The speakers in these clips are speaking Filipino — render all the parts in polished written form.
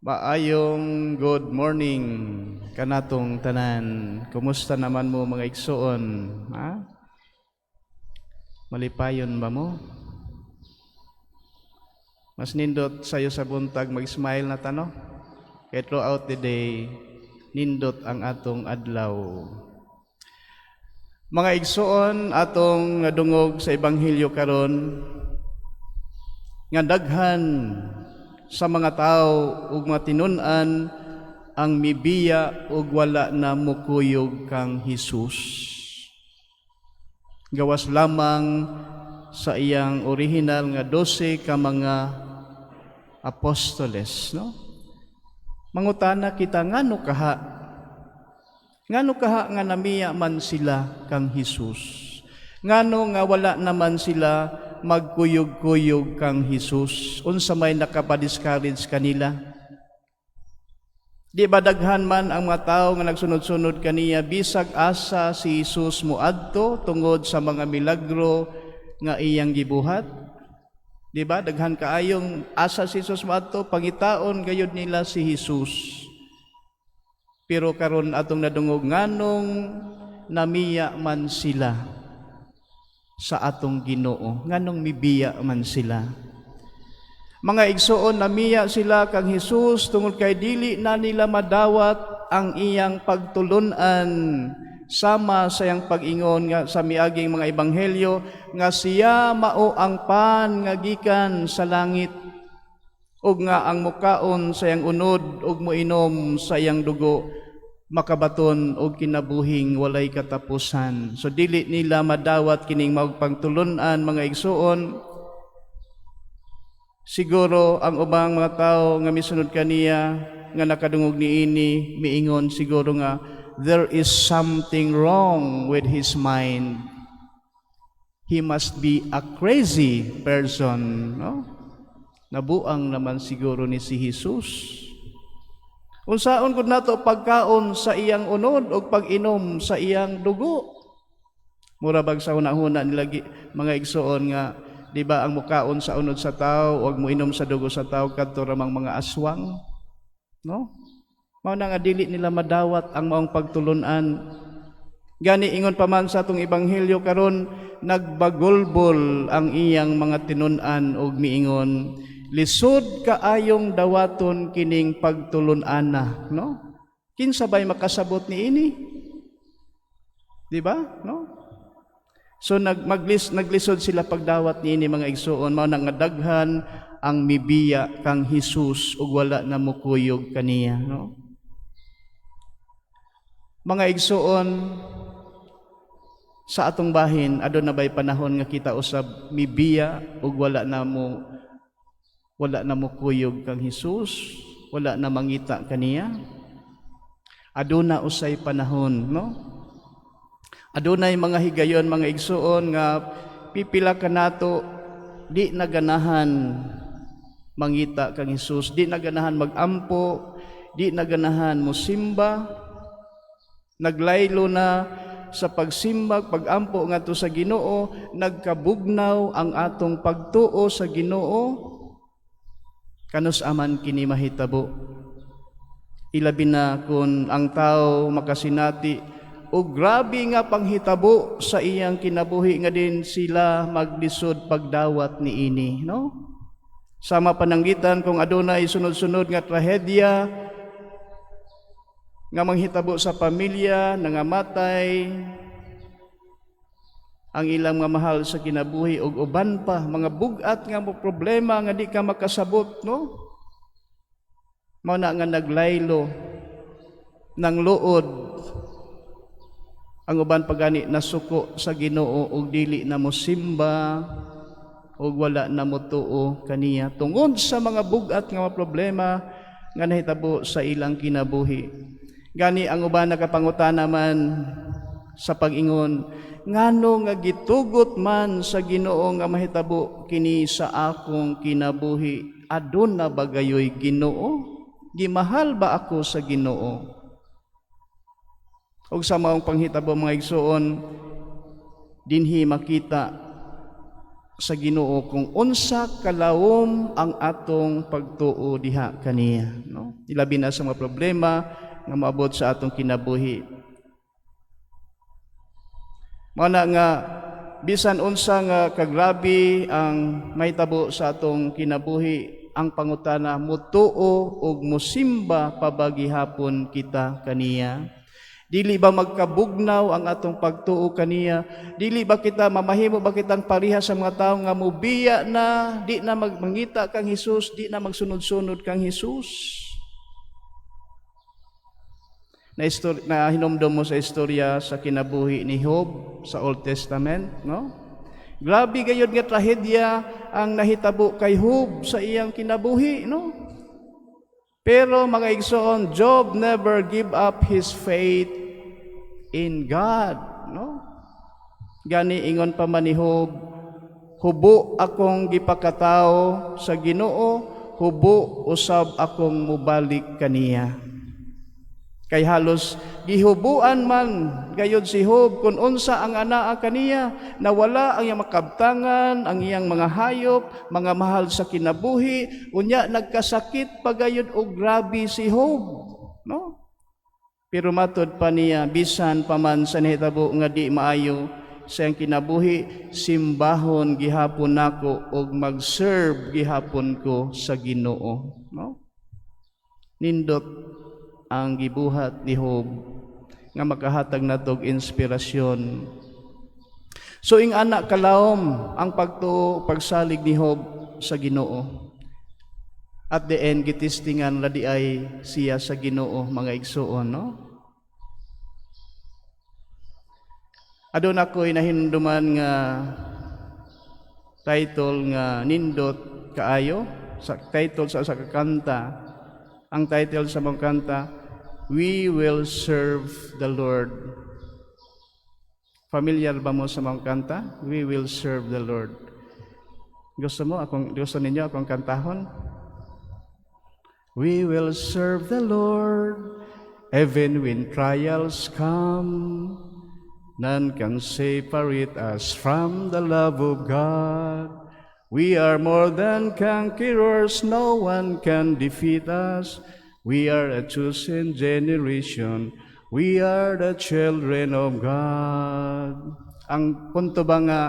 Maayong good morning kanatong tanan. Kumusta naman mo mga igsoon? Ha? Malipayon ba mo? Mas nindot sayo sa buntag mag-smile na tano? Kaya throughout the day, nindot ang atong adlaw. Mga igsoon, atong nadungog sa Ebanghelyo karon nga daghan sa mga tao ug matinun-an ang mibiya ug wala na mukuyog kang Hesus. Gawas lamang sa iyang original nga 12 ka mga apostoles, no? Mangutana kita ngano kaha nga namiya man sila kang Hesus. Ngano nga wala naman sila magkuyog-kuyog kang Hesus? Unsa may nakapa-discourage kanila? Di ba daghan man ang mga tao nga nagsunod-sunod kaniya bisag asa si Hesus moadto tungod sa mga milagro nga iyang gibuhat? Di ba daghan kaayong asa si Hesus moadto, pangitaon gayud nila si Hesus. Pero karon atong nadungog nganong namiya man sila sa atong Ginoo, nganong mibiya man sila. Mga igsoon, namiya sila kang Hesus tungod kay dili na nila madawat ang iyang pagtulunan sama sa iyang pag-ingon nga sa miaging mga ebanghelyo nga siya mao ang pan nga gikan sa langit ug nga ang mukaon sa iyang unod ug moinom sa iyang dugo makabaton og kinabuhing walay katapusan. So dili nila madawat kining magpangtulunan mga igsoon. Siguro ang ubang mga tao nga misunod kaniya nga nakadungog niini miingon siguro nga there is something wrong with his mind. He must be a crazy person, no? Nabuang naman siguro ni si Hesus. Unsaon gud nato pagkaon sa iyang unod o pag-inom sa iyang dugo? Mura bag sa hunahuna nila mga igsoon nga, di ba ang mukaon sa unod sa tao o moinom sa dugo sa tao kadto ramang mga aswang, no? Mao na nga dili nila madawat ang maong pagtulunan. Gani ingon pa man sa atong ebanghelyo karon, nagbagulbol ang iyang mga tinun-an og miingon, lisod kaayong dawaton kining pagtulun-ana, no? Kinsa bay makasabot niini? Di ba? No? So naglisod sila pagdawat niini mga igsoon, mao nang daghan ang mibiya kang Hesus ug wala na mukuyog kaniya, no? Mga igsoon, sa atong bahin adto na bay panahon nga kita usab mibiya ug wala na mukuyog kang Hesus, wala na mangita kaniya. Aduna usay panahon, no? Adunay mga higayon mga igsoon nga pipila ka nato di naganahan mangita kang Hesus, di naganahan magampo, di naganahan mosimba, naglaylo na sa pagsimbag, pagampo ngadto sa Ginoo, nagkabugnaw ang atong pagtuo sa Ginoo. Kanus aman kini mahitabo. Ilabi na kung ang tao makasinati o grabe nga panghitabo sa iyang kinabuhi nga din sila maglisod pagdawat niini, no? Sama pananggitan kung adunay sunod-sunod nga trahedya nga manghitabo sa pamilya, nangamatay ang ilang mga mahal sa kinabuhi ug uban pa mga bugat nga mo problema nga di ka makasabot, no? Mao na nga naglaylo ng luod ang uban pagani nasuko sa Ginoo ug dili na mosimba ug wala na motuo kaniya tungod sa mga bugat nga mga problema nga nahitabo sa ilang kinabuhi. Gani ang uban nakapangutana man sa pag-ingon, ngano nga gitugot man sa Ginoo nga mahitabo kini sa akong kinabuhi, aduna ba gayoy Ginoo? Gimahal ba ako sa Ginoo? Og sa maong panghitabo mga igsoon, dinhi makita sa Ginoo kung unsa kalawom ang atong pagtuo diha kaniya, no? Ilabi na sa mga problema nga maabot sa atong kinabuhi. Mao na nga bisan unsa nga kagrabe ang mahitabo sa atong kinabuhi, ang pangutana mutuo ug musimba pabagihapon kita kaniya. Dili ba magkabugnaw ang atong pagtuo kaniya? Dili ba kita mamahimo ba kitang pareha sa mga tawo nga mubiya na di na mangita kang Hesus, di na magsunod-sunod kang Hesus? Na hinumdum mo sa istorya sa kinabuhi ni Job sa Old Testament, no? Grabe gayud nga trahedya ang nahitabo kay Job sa iyang kinabuhi, no? Pero mga igsoon, Job never give up his faith in God, no? Gani ingon pa man ni Job, hubo akong gipakatao sa Ginoo, hubo usab akong mubalik kaniya. Kay halos gihubuan man gayud si Job kung unsa ang anaa kaniya, nawala ang iyang makabtangan, ang iyang mga hayop, mga mahal sa kinabuhi, unya nagkasakit pagayud og grabe si Job, no? Pero matud pa niya, bisan pa man sa nahitabo nga di maayo sa iyang kinabuhi, simbahon gihapon nako og mag-serve gihapon ko sa Ginoo, no? Nindot ang gibuhat ni Job nga makahatag natog inspirasyon. So ing anak kalawom ang pagtuo pagsalig ni Job sa Ginoo. At the end gitistingan radi ay siya sa Ginoo, mga igsoon, no? Adun ako'y nahinduman nga title nga nindot kaayo, sa title sa kakanta. Ang title sa mga kanta, We Will Serve the Lord. Familiar ba mo sa mga kanta? We will serve the Lord. Gusto ninyo akong kantahon? We will serve the Lord, even when trials come. None can separate us from the love of God. We are more than conquerors, no one can defeat us. We are a chosen generation, we are the children of God. Ang punto ba nga,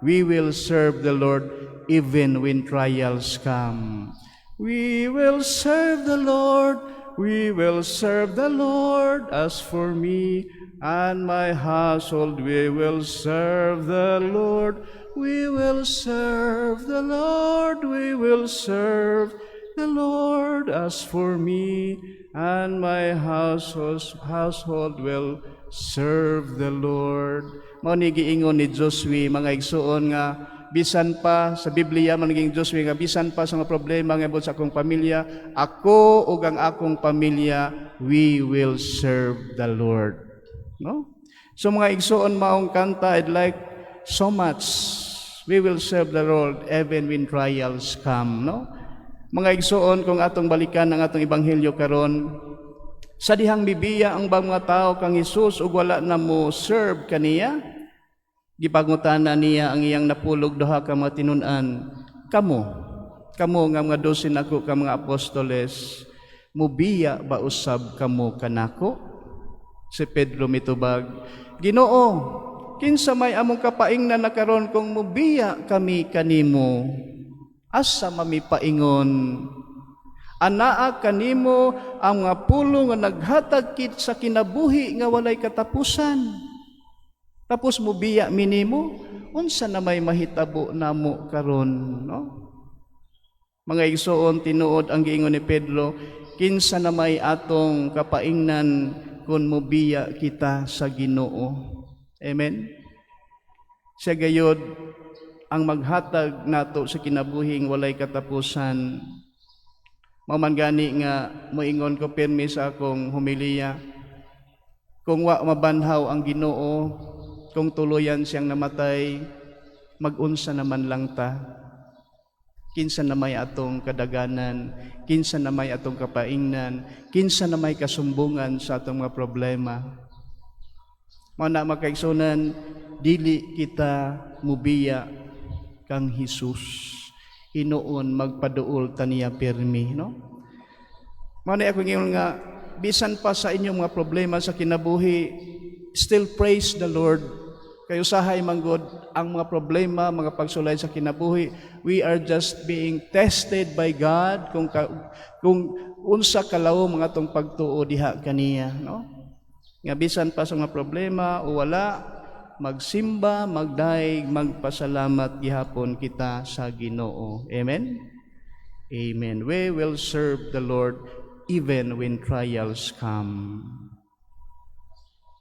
we will serve the Lord even when trials come. We will serve the Lord, we will serve the Lord. As for me and my household, we will serve the Lord. We will serve the Lord, we will serve the Lord. As for me and my household will serve the Lord. Mao ni giingon ni Josue, mga igsuon nga bisan pa sa Biblia man naging Josue nga bisan pa sa mga problema nga sa akong pamilya, ako ug ang akong pamilya, we will serve the Lord. No? So mga igsuon maong kanta, I'd like so much. We will serve the Lord even when trials come, no? Mga igsoon, kung atong balikan ang atong ebanghelyo karon, sa dihang bibiya ang mga tao kang Hesus ug wala na mo serve kaniya, gipangutana niya ang iyang napulog duha ka mga tinun-an, kamo nga mga 12 nako ka mga apostoles, mubiya ba usab kamo kanako? Si Pedro mitubag, Ginoo, kinsa may among kapaingnan na karon kung mubiya kami kanimo, asa mamipaingon? Anaa kanimo ang nga pulo nga naghatag kit sa kinabuhi nga walay katapusan. Tapos mubiya minimo, unsa na may mahitabo namo karon, no? Mga igsoon, tinuod ang giingon ni Pedro, kinsa na may atong kapaingnan kung mubiya kita sa Ginoo. Amen. Siya gayud ang maghatag nato sa kinabuhing walay katapusan. Maman gani nga moingon ko pirmi sa akong homilya, kung wa mabanhaw ang Ginoo, kung tuluyan siyang namatay, mag-unsa naman lang ta. Kinsa na may atong kadaganan, kinsa na may atong kapaingnan, kinsa na may kasumbungan sa atong mga problema. Mao na makaigsunan, dili kita mubiya kang Hesus. Hinuon magpaduol taniya pirmi, no? Mao na ako ngayon nga bisan pa sa inyong mga problema sa kinabuhi, still praise the Lord. Kay usahay manggod ang mga problema, mga pagsulay sa kinabuhi, we are just being tested by God kung unsa kalaw mga tong pagtuo diha kaniya, no? Nga bisan pa sa mga problema o wala, magsimba, magdaig, magpasalamat gihapon kita sa Ginoo. Amen. Amen. We will serve the Lord even when trials come.